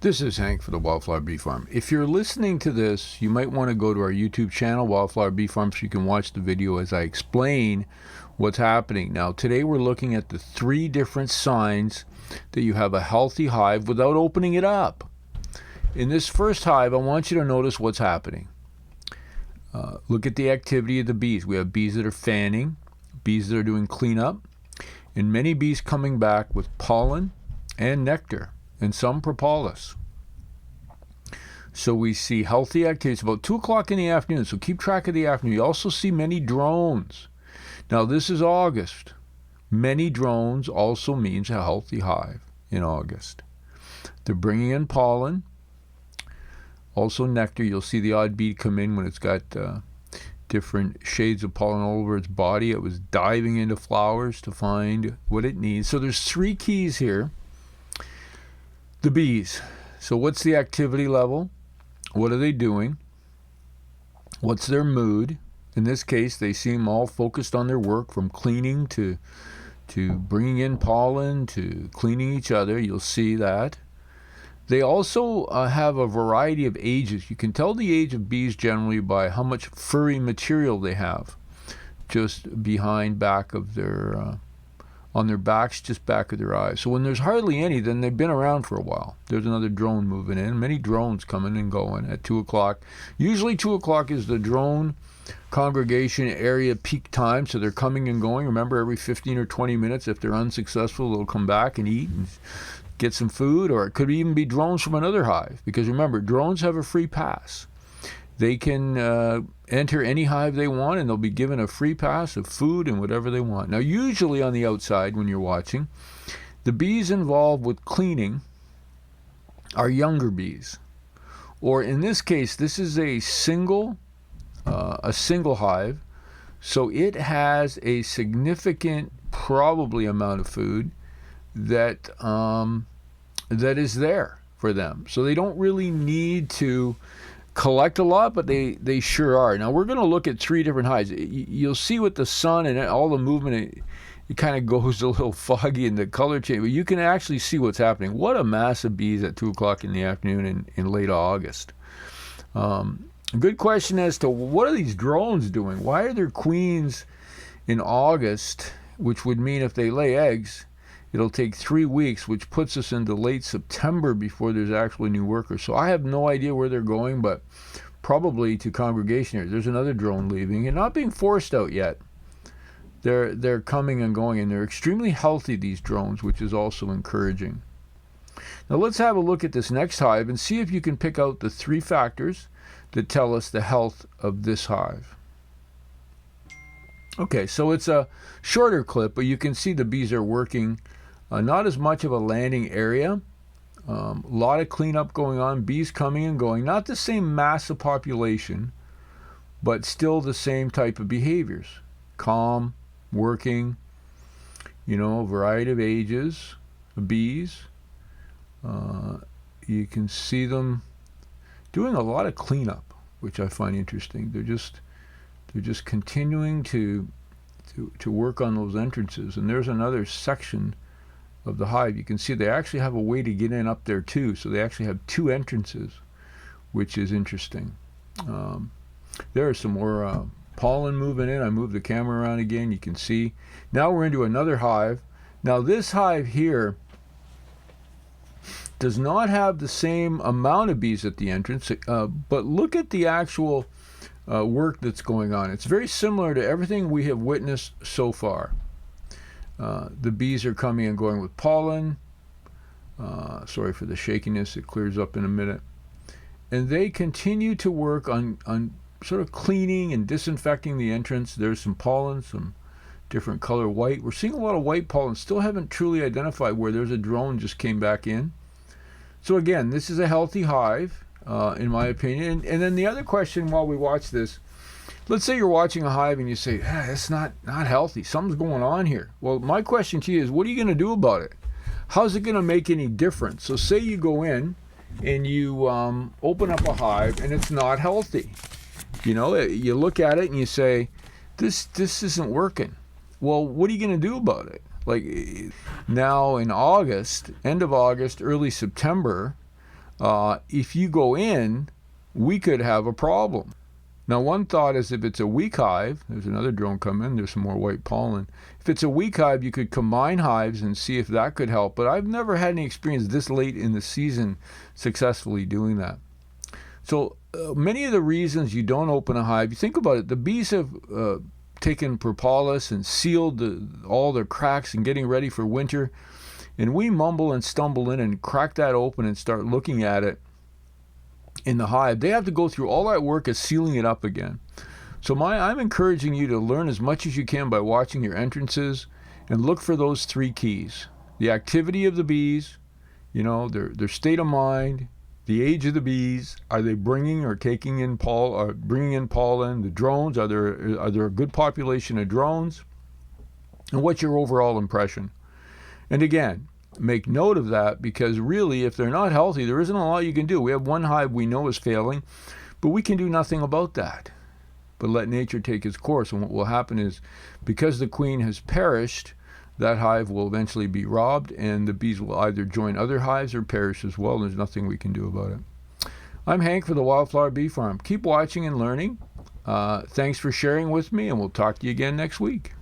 This is Hank for the Wildflower Bee Farm. If you're listening to this, you might want to go to our YouTube channel, Wildflower Bee Farm, so you can watch the video as I explain what's happening. Now, today we're looking at the 3 different signs that you have a healthy hive without opening it up. In this first hive, I want you to notice what's happening. Look at the activity of the bees. We have bees that are fanning, bees that are doing cleanup, and many bees coming back with pollen and nectar, and some propolis. So we see healthy activity. It's about 2 o'clock in the afternoon, so keep track of the afternoon. You also see many drones. Now this is August. Many drones also means a healthy hive in August. They're bringing in pollen, also nectar. You'll see the odd bee come in when it's got different shades of pollen all over its body. It was diving into flowers to find what it needs. So there's 3 keys here. The bees. So what's the activity level? What are they doing? What's their mood? In this case, they seem all focused on their work, from cleaning to bringing in pollen to cleaning each other. You'll see that. They also have a variety of ages. You can tell the age of bees generally by how much furry material they have just behind back of their on their backs, just back of their eyes. So when there's hardly any, then they've been around for a while. There's another drone moving in. Many drones coming and going at 2 o'clock. Usually 2 o'clock is the drone congregation area peak time, so they're coming and going. Remember, every 15 or 20 minutes, if they're unsuccessful, they'll come back and eat and get some food, or it could even be drones from another hive, because remember, drones have a free pass. They can enter any hive they want, and they'll be given a free pass of food and whatever they want. Now, usually on the outside, when you're watching, the bees involved with cleaning are younger bees. Or in this case, this is a single hive, so it has a significant, probably, amount of food that is there for them. So they don't really need to collect a lot, but they sure are. Now we're going to look at 3 different hives. You'll see with the sun and all the movement, it kind of goes a little foggy in the color change, but you can actually see what's happening. What a mass of bees at 2 o'clock in the afternoon in late August. Good question as to what are these drones doing? Why are there queens in August, which would mean if they lay eggs, it'll take 3 weeks, which puts us into late September before there's actually new workers. So I have no idea where they're going, but probably to congregation areas. There's another drone leaving and not being forced out yet. They're coming and going, and they're extremely healthy, these drones, which is also encouraging. Now let's have a look at this next hive and see if you can pick out the 3 factors that tell us the health of this hive. Okay, so it's a shorter clip, but you can see the bees are working. Not as much of a landing area. A lot of cleanup going on. Bees coming and going. Not the same massive population, but still the same type of behaviors. Calm, working, a variety of ages of bees. You can see them doing a lot of cleanup, which I find interesting. They're just continuing to work on those entrances. And there's another section of the hive. You can see they actually have a way to get in up there too, so they actually have 2 entrances, which is interesting. There are some more pollen moving in. I move the camera around again. You can see now we're into another hive. Now this hive here does not have the same amount of bees at the entrance, but look at the actual work that's going on. It's very similar to everything we have witnessed so far. The bees are coming and going with pollen. Sorry for the shakiness. It clears up in a minute. And they continue to work on sort of cleaning and disinfecting the entrance. There's some pollen, some different color white. We're seeing a lot of white pollen. Still haven't truly identified where there's a drone just came back in. So again, this is a healthy hive, in my opinion. And then the other question while we watch this, let's say you're watching a hive and you say, it's not healthy. Something's going on here. Well, my question to you is, what are you going to do about it? How's it going to make any difference? So say you go in and you open up a hive and it's not healthy. You look at it and you say, this isn't working. Well, what are you going to do about it? Like now in August, end of August, early September, if you go in, we could have a problem. Now, one thought is if it's a weak hive, there's another drone come in, there's some more white pollen. If it's a weak hive, you could combine hives and see if that could help. But I've never had any experience this late in the season successfully doing that. So many of the reasons you don't open a hive, you think about it, the bees have taken propolis and sealed all their cracks and getting ready for winter. And we mumble and stumble in and crack that open and start looking at it in the hive. They have to go through all that work of sealing it up again. So I'm encouraging you to learn as much as you can by watching your entrances and look for those 3 keys. The activity of the bees, you know, their state of mind, the age of the bees, are they bringing or taking in pollen? The drones, are there a good population of drones? And what's your overall impression? And again, make note of that, because really, if they're not healthy, there isn't a lot you can do. We have one hive we know is failing, but we can do nothing about that. But let nature take its course. And what will happen is, because the queen has perished, that hive will eventually be robbed, and the bees will either join other hives or perish as well. There's nothing we can do about it. I'm Hank for the Wildflower Bee Farm. Keep watching and learning. Thanks for sharing with me, and we'll talk to you again next week.